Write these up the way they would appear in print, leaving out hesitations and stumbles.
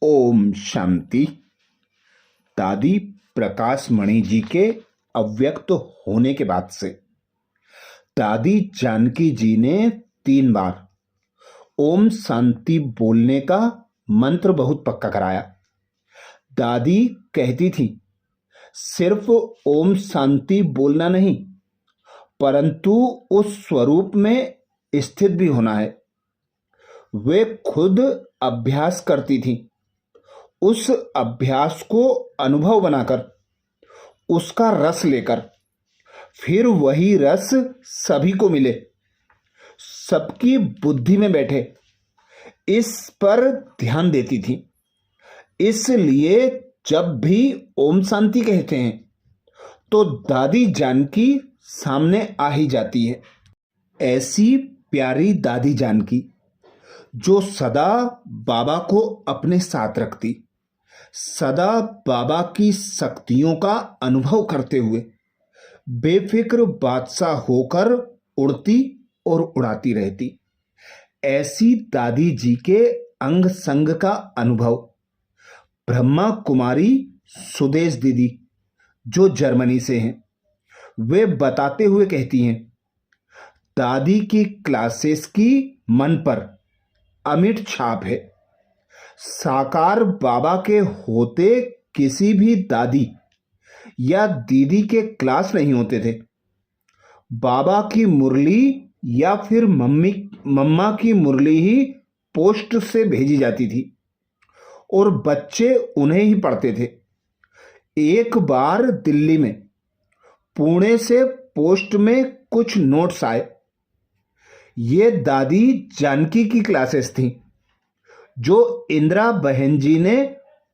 ओम शांति। दादी प्रकाश मणि जी के अव्यक्त होने के बाद से दादी जानकी जी ने 3 बार ओम शांति बोलने का मंत्र बहुत पक्का कराया। दादी कहती थी सिर्फ ओम शांति बोलना नहीं, परंतु उस स्वरूप में स्थित भी होना है। वे खुद अभ्यास करती थी, उस अभ्यास को अनुभव बनाकर, उसका रस लेकर, फिर वही रस सभी को मिले, सबकी बुद्धि में बैठे, इस पर ध्यान देती थी। इसलिए जब भी ओम शांति कहते हैं तो दादी जानकी सामने आ ही जाती है। ऐसी प्यारी दादी जानकी जो सदा बाबा को अपने साथ रखती, सदा बाबा की शक्तियों का अनुभव करते हुए बेफिक्र बादशाह होकर उड़ती और उड़ाती रहती। ऐसी दादी जी के अंग संग का अनुभव ब्रह्मा कुमारी सुदेश दीदी जो जर्मनी से हैं, वे बताते हुए कहती हैं, दादी की क्लासेस की मन पर अमिट छाप है। साकार बाबा के होते किसी भी दादी या दीदी के क्लास नहीं होते थे। बाबा की मुरली या फिर मम्मा की मुरली ही पोस्ट से भेजी जाती थी और बच्चे उन्हें ही पढ़ते थे। एक बार दिल्ली में पुणे से पोस्ट में कुछ नोट्स आए। ये दादी जानकी की क्लासेस थी जो इंदिरा बहन जी ने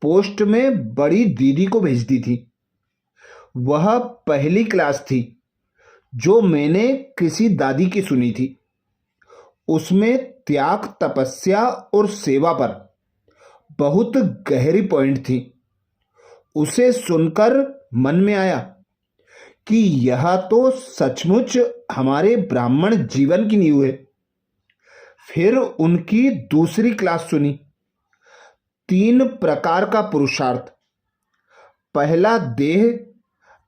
पोस्ट में बड़ी दीदी को भेज दी थी। वह पहली क्लास थी जो मैंने किसी दादी की सुनी थी। उसमें त्याग, तपस्या और सेवा पर बहुत गहरी पॉइंट थी। उसे सुनकर मन में आया कि यह तो सचमुच हमारे ब्राह्मण जीवन की नींव है। फिर उनकी दूसरी क्लास सुनी। 3 प्रकार का पुरुषार्थ। पहला देह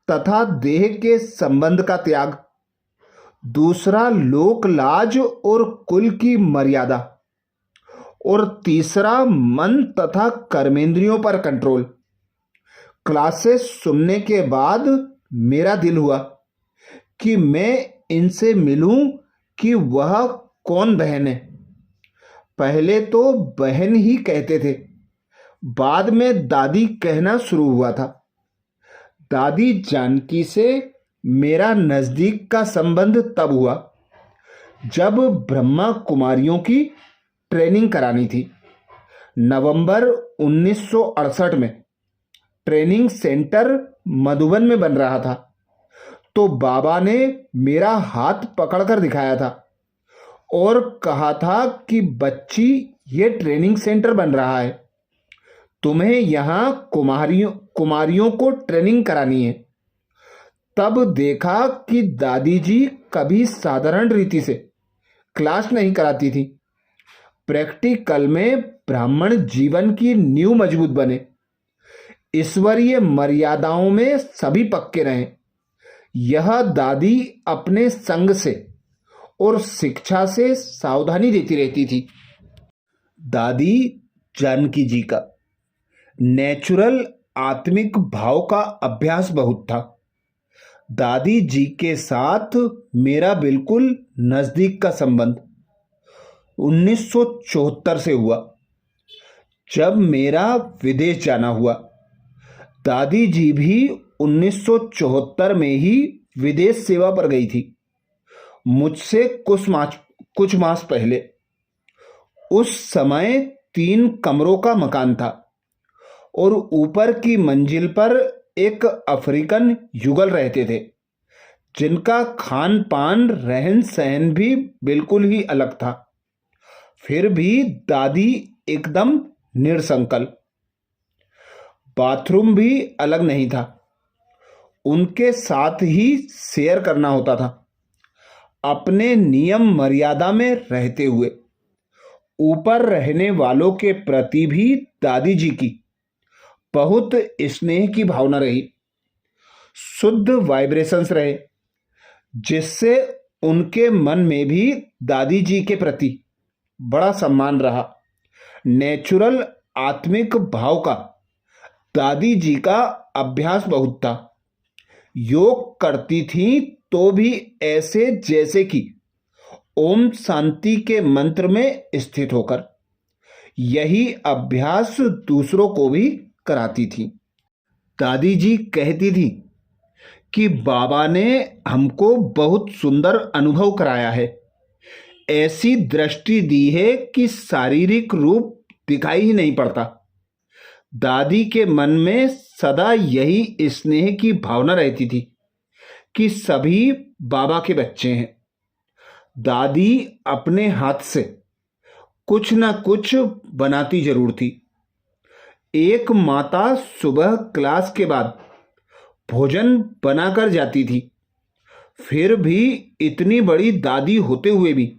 तथा देह के संबंध का त्याग, दूसरा लोक लाज और कुल की मर्यादा, और तीसरा मन तथा कर्मेंद्रियों पर कंट्रोल। क्लासेस सुनने के बाद मेरा दिल हुआ कि मैं इनसे मिलूं कि वह कौन बहन है। पहले तो बहन ही कहते थे, बाद में दादी कहना शुरू हुआ था। दादी जानकी से मेरा नजदीक का संबंध तब हुआ जब ब्रह्मा कुमारियों की ट्रेनिंग करानी थी। नवंबर 1968 में ट्रेनिंग सेंटर मधुबन में बन रहा था, तो बाबा ने मेरा हाथ पकड़कर दिखाया था और कहा था कि बच्ची, ये ट्रेनिंग सेंटर बन रहा है, तुम्हें यहाँ कुमारियों को ट्रेनिंग करानी है। तब देखा कि दादी जी कभी साधारण रीति से क्लास नहीं कराती थी। प्रैक्टिकल में ब्राह्मण जीवन की नींव मजबूत बने, ईश्वरीय मर्यादाओं में सभी पक्के रहें, यह दादी अपने संग से और शिक्षा से सावधानी देती रहती थी। दादी जानकी जी का नेचुरल आत्मिक भाव का अभ्यास बहुत था। दादी जी के साथ मेरा बिल्कुल नजदीक का संबंध 1974 से हुआ, जब मेरा विदेश जाना हुआ। दादी जी भी 1974 में ही विदेश सेवा पर गई थी, मुझसे कुछ मास पहले। उस समय 3 कमरों का मकान था और ऊपर की मंजिल पर एक अफ्रीकन युगल रहते थे, जिनका खान पान, रहन सहन भी बिल्कुल ही अलग था। फिर भी दादी एकदम निरसंकल्प। बाथरूम भी अलग नहीं था, उनके साथ ही शेयर करना होता था, अपने नियम मर्यादा में रहते हुए। ऊपर रहने वालों के प्रति भी दादी जी की बहुत स्नेह की भावना रही। शुद्ध वाइब्रेशंस रहे, जिससे उनके मन में भी दादी जी के प्रति बड़ा सम्मान रहा। नेचुरल आत्मिक भाव का दादी जी का अभ्यास बहुत था। योग करती थी तो भी ऐसे जैसे कि ओम शांति के मंत्र में स्थित होकर। यही अभ्यास दूसरों को भी कराती थी। दादी जी कहती थी कि बाबा ने हमको बहुत सुंदर अनुभव कराया है, ऐसी दृष्टि दी है कि शारीरिक रूप दिखाई ही नहीं पड़ता। दादी के मन में सदा यही स्नेह की भावना रहती थी कि सभी बाबा के बच्चे हैं। दादी अपने हाथ से कुछ ना कुछ बनाती जरूर थी। एक माता सुबह क्लास के बाद भोजन बनाकर जाती थी, फिर भी इतनी बड़ी दादी होते हुए भी,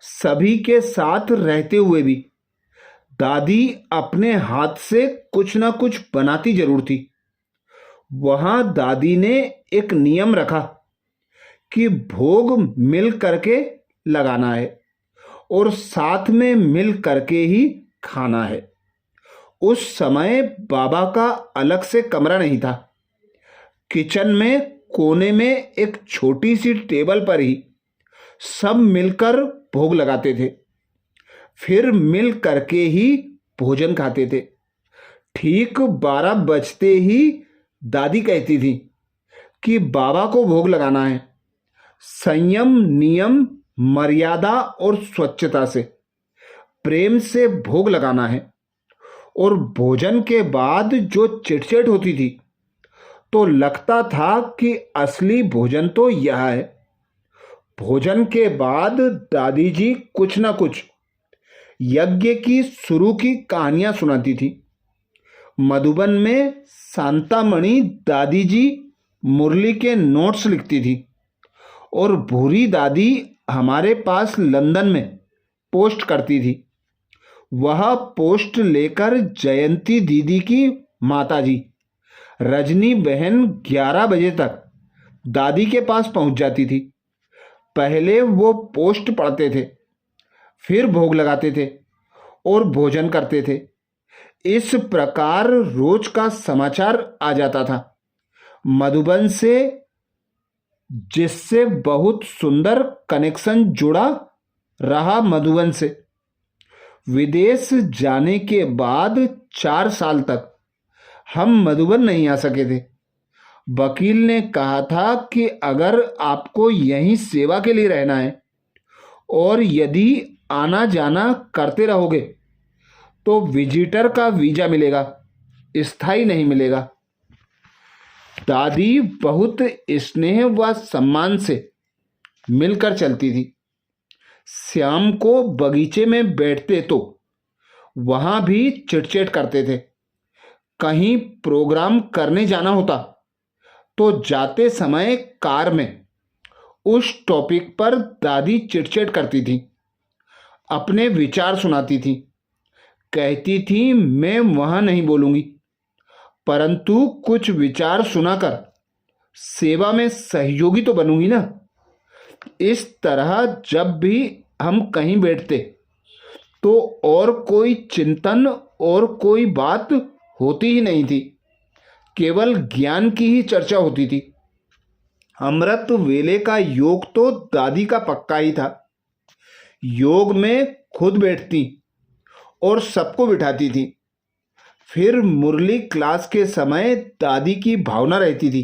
सभी के साथ रहते हुए भी दादी अपने हाथ से कुछ ना कुछ बनाती जरूर थी। वहां दादी ने एक नियम रखा कि भोग मिल करके लगाना है और साथ में मिल करके ही खाना है। उस समय बाबा का अलग से कमरा नहीं था। किचन में कोने में एक छोटी सी टेबल पर ही सब मिलकर भोग लगाते थे, फिर मिल करके ही भोजन खाते थे। ठीक 12 बजते ही दादी कहती थी कि बाबा को भोग लगाना है। संयम, नियम, मर्यादा और स्वच्छता से, प्रेम से भोग लगाना है। और भोजन के बाद जो चिटचिट होती थी तो लगता था कि असली भोजन तो यह है। भोजन के बाद दादी जी कुछ ना कुछ यज्ञ की शुरू की कहानियां सुनाती थी। मधुबन में शांतामणि दादी जी मुरली के नोट्स लिखती थी और भूरी दादी हमारे पास लंदन में पोस्ट करती थी। वह पोस्ट लेकर जयंती दीदी की माताजी रजनी बहन 11 बजे तक दादी के पास पहुंच जाती थी। पहले वो पोस्ट पढ़ते थे, फिर भोग लगाते थे और भोजन करते थे। इस प्रकार रोज का समाचार आ जाता था मधुबन से, जिससे बहुत सुंदर कनेक्शन जुड़ा रहा मधुबन से। विदेश जाने के बाद 4 साल तक हम मधुबन नहीं आ सके थे। वकील ने कहा था कि अगर आपको यहीं सेवा के लिए रहना है और यदि आना जाना करते रहोगे तो विजिटर का वीजा मिलेगा, स्थायी नहीं मिलेगा। दादी बहुत स्नेह व सम्मान से मिलकर चलती थी। शाम को बगीचे में बैठते तो वहां भी चिटचिट करते थे। कहीं प्रोग्राम करने जाना होता तो जाते समय कार में उस टॉपिक पर दादी चिटचिट करती थी, अपने विचार सुनाती थी। कहती थी मैं वहां नहीं बोलूंगी, परंतु कुछ विचार सुनाकर सेवा में सहयोगी तो बनूंगी ना। इस तरह जब भी हम कहीं बैठते तो और कोई चिंतन और कोई बात होती ही नहीं थी, केवल ज्ञान की ही चर्चा होती थी। अमृत वेले का योग तो दादी का पक्का ही था। योग में खुद बैठती और सबको बिठाती थी। फिर मुरली क्लास के समय दादी की भावना रहती थी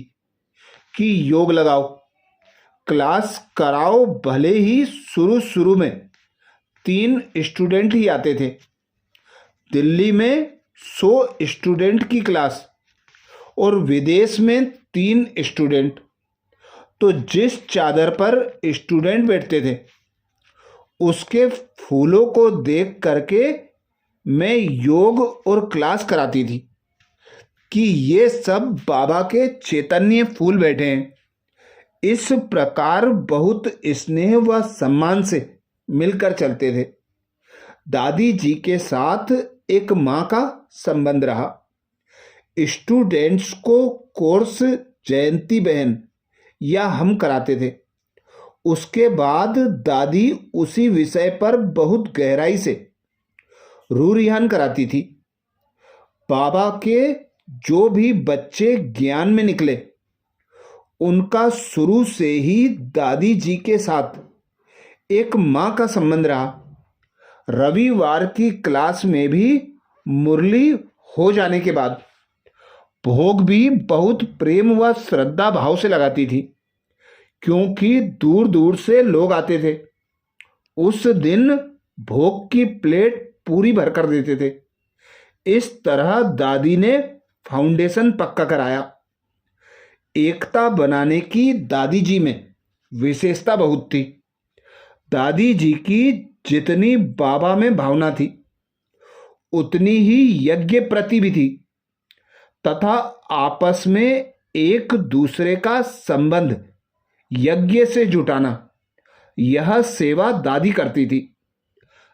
कि योग लगाओ, क्लास कराओ। भले ही शुरू शुरू में 3 स्टूडेंट ही आते थे। दिल्ली में 100 स्टूडेंट की क्लास और विदेश में 3 स्टूडेंट, तो जिस चादर पर स्टूडेंट बैठते थे उसके फूलों को देख करके मैं योग और क्लास कराती थी कि ये सब बाबा के चैतन्य फूल बैठे हैं। इस प्रकार बहुत स्नेह व सम्मान से मिलकर चलते थे। दादी जी के साथ एक माँ का संबंध रहा। स्टूडेंट्स को कोर्स जयंती बहन या हम कराते थे। उसके बाद दादी उसी विषय पर बहुत गहराई से रूरियान कराती थी। बाबा के जो भी बच्चे ज्ञान में निकले, उनका शुरू से ही दादी जी के साथ एक माँ का संबंध रहा। रविवार की क्लास में भी मुरली हो जाने के बाद भोग भी बहुत प्रेम व श्रद्धा भाव से लगाती थी, क्योंकि दूर दूर से लोग आते थे। उस दिन भोग की प्लेट पूरी भर कर देते थे। इस तरह दादी ने फाउंडेशन पक्का कराया। एकता बनाने की दादी जी में विशेषता बहुत थी। दादी जी की जितनी बाबा में भावना थी, उतनी ही यज्ञ प्रति भी थी, तथा आपस में एक दूसरे का संबंध यज्ञ से जुटाना, यह सेवा दादी करती थी।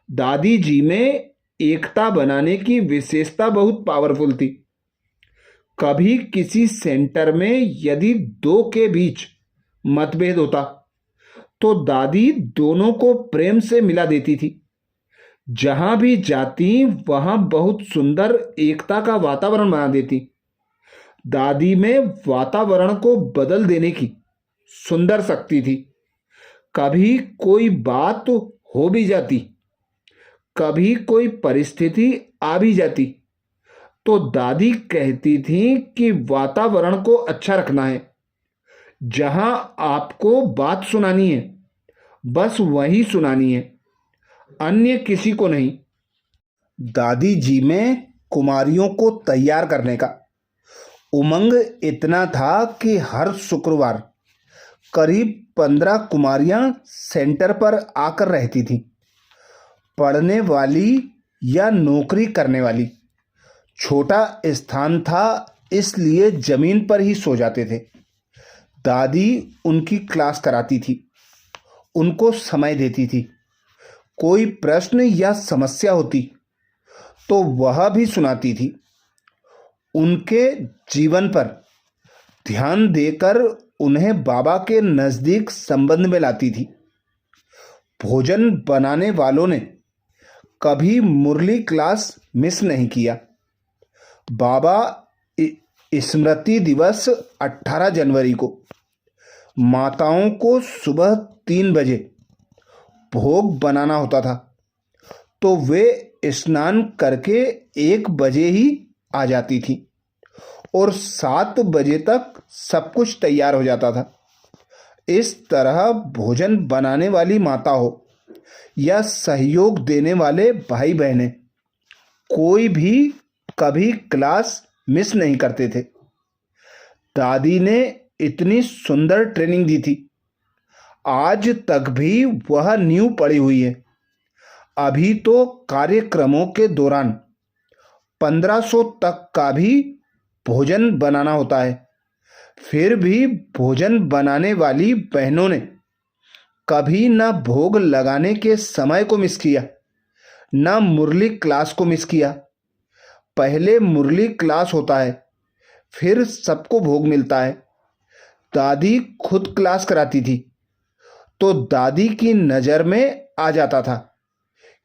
दादी जी में एकता बनाने की विशेषता बहुत पावरफुल थी। कभी किसी सेंटर में यदि दो के बीच मतभेद होता तो दादी दोनों को प्रेम से मिला देती थी। जहां भी जाती वहां बहुत सुंदर एकता का वातावरण बना देती। दादी में वातावरण को बदल देने की सुंदर शक्ति थी। कभी कोई बात हो भी जाती, कभी कोई परिस्थिति आ भी जाती, तो दादी कहती थी कि वातावरण को अच्छा रखना है। जहां आपको बात सुनानी है, बस वही सुनानी है, अन्य किसी को नहीं। दादी जी में कुमारियों को तैयार करने का उमंग इतना था कि हर शुक्रवार करीब 15 कुमारियां सेंटर पर आकर रहती थीं। पढ़ने वाली या नौकरी करने वाली। छोटा स्थान था, इसलिए जमीन पर ही सो जाते थे। दादी उनकी क्लास कराती थी, उनको समय देती थी। कोई प्रश्न या समस्या होती तो वह भी सुनाती थी। उनके जीवन पर ध्यान देकर उन्हें बाबा के नज़दीक संबंध में लाती थी। भोजन बनाने वालों ने कभी मुरली क्लास मिस नहीं किया। बाबा स्मृति दिवस 18 जनवरी को माताओं को सुबह 3 बजे भोग बनाना होता था, तो वे स्नान करके 1 बजे ही आ जाती थी और 7 बजे तक सब कुछ तैयार हो जाता था। इस तरह भोजन बनाने वाली माता हो या सहयोग देने वाले भाई बहनें, कोई भी कभी क्लास मिस नहीं करते थे। दादी ने इतनी सुंदर ट्रेनिंग दी थी, आज तक भी वह नींव पड़ी हुई है। अभी तो कार्यक्रमों के दौरान 1500 तक का भी भोजन बनाना होता है। फिर भी भोजन बनाने वाली बहनों ने कभी ना भोग लगाने के समय को मिस किया, ना मुरली क्लास को मिस किया। पहले मुरली क्लास होता है, फिर सबको भोग मिलता है। दादी खुद क्लास कराती थी, तो दादी की नज़र में आ जाता था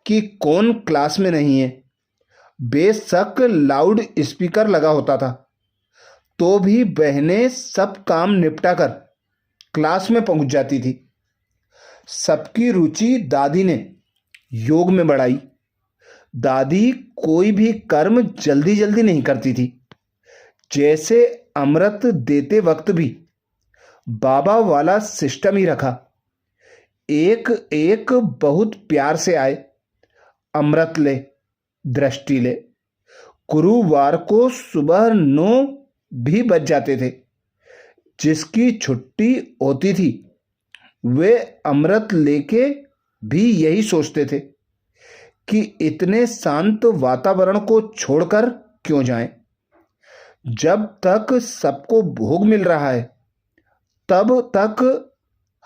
कि कौन क्लास में नहीं है। बेशक लाउड स्पीकर लगा होता था, तो भी बहनें सब काम निपटा कर क्लास में पहुंच जाती थी। सबकी रुचि दादी ने योग में बढ़ाई। दादी कोई भी कर्म जल्दी जल्दी नहीं करती थी। जैसे अमृत देते वक्त भी बाबा वाला सिस्टम ही रखा। एक एक बहुत प्यार से आए, अमृत ले, दृष्टि ले। गुरुवार को सुबह 9 भी बज जाते थे। जिसकी छुट्टी होती थी वे अमृत लेके भी यही सोचते थे कि इतने शांत वातावरण को छोड़कर क्यों जाएं। जब तक सबको भोग मिल रहा है, तब तक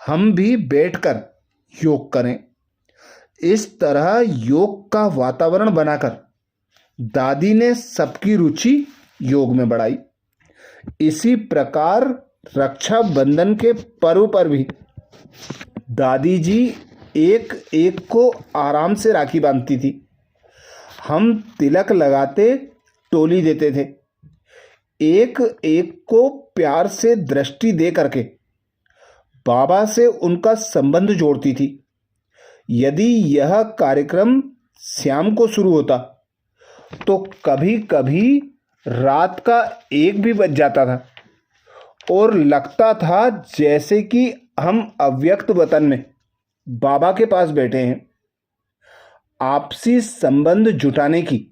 हम भी बैठकर योग करें। इस तरह योग का वातावरण बनाकर दादी ने सबकी रुचि योग में बढ़ाई। इसी प्रकार रक्षाबंधन के पर्व पर भी दादी जी एक एक को आराम से राखी बांधती थी। हम तिलक लगाते, टोली देते थे। एक एक को प्यार से दृष्टि दे करके बाबा से उनका संबंध जोड़ती थी। यदि यह कार्यक्रम शाम को शुरू होता तो कभी कभी रात का 1 भी बज जाता था और लगता था जैसे कि हम अव्यक्त वतन में बाबा के पास बैठे हैं। आपसी संबंध जुटाने की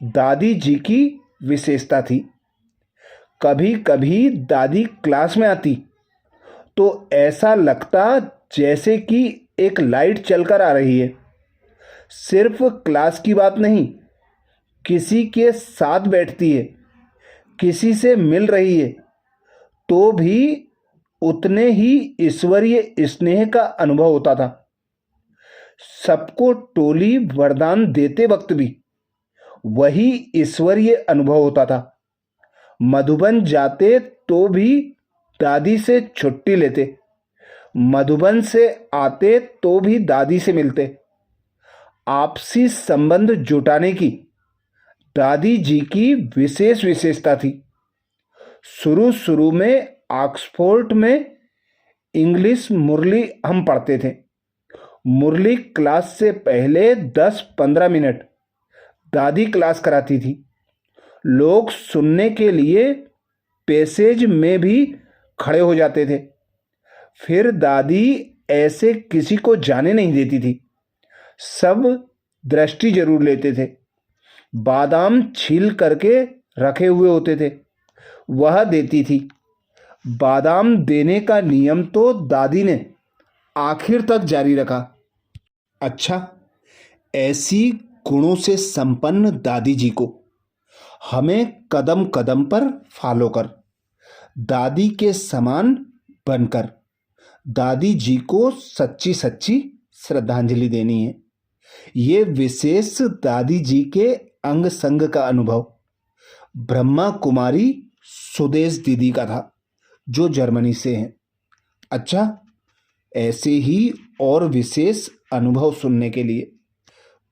दादी जी की विशेषता थी। कभी कभी दादी क्लास में आती तो ऐसा लगता जैसे कि एक लाइट चलकर आ रही है। सिर्फ क्लास की बात नहीं, किसी के साथ बैठती है, किसी से मिल रही है तो भी उतने ही ईश्वरीय स्नेह का अनुभव होता था। सबको टोली वरदान देते वक्त भी वही ईश्वरीय अनुभव होता था। मधुबन जाते तो भी दादी से छुट्टी लेते, मधुबन से आते तो भी दादी से मिलते। आपसी संबंध जुटाने की दादी जी की विशेष विशेषता थी। शुरू शुरू में ऑक्सफोर्ड में इंग्लिश मुरली हम पढ़ते थे। मुरली क्लास से पहले 10-15 मिनट दादी क्लास कराती थी। लोग सुनने के लिए पैसेज में भी खड़े हो जाते थे। फिर दादी ऐसे किसी को जाने नहीं देती थी। सब दृष्टि जरूर लेते थे। बादाम छील करके रखे हुए होते थे, वह देती थी। बादाम देने का नियम तो दादी ने आखिर तक जारी रखा। अच्छा, ऐसी गुणों से संपन्न दादी जी को हमें कदम कदम पर फॉलो कर दादी के समान बनकर दादी जी को सच्ची सच्ची श्रद्धांजलि देनी है। ये विशेष दादी जी के अंग संग का अनुभव ब्रह्मा कुमारी सुदेश दीदी का था, जो जर्मनी से हैं। अच्छा, ऐसे ही और विशेष अनुभव सुनने के लिए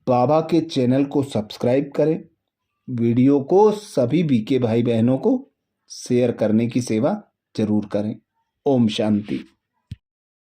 बाबा के चैनल को सब्सक्राइब करें। वीडियो को सभी बीके भाई बहनों को शेयर करने की सेवा जरूर करें। ओम शांति।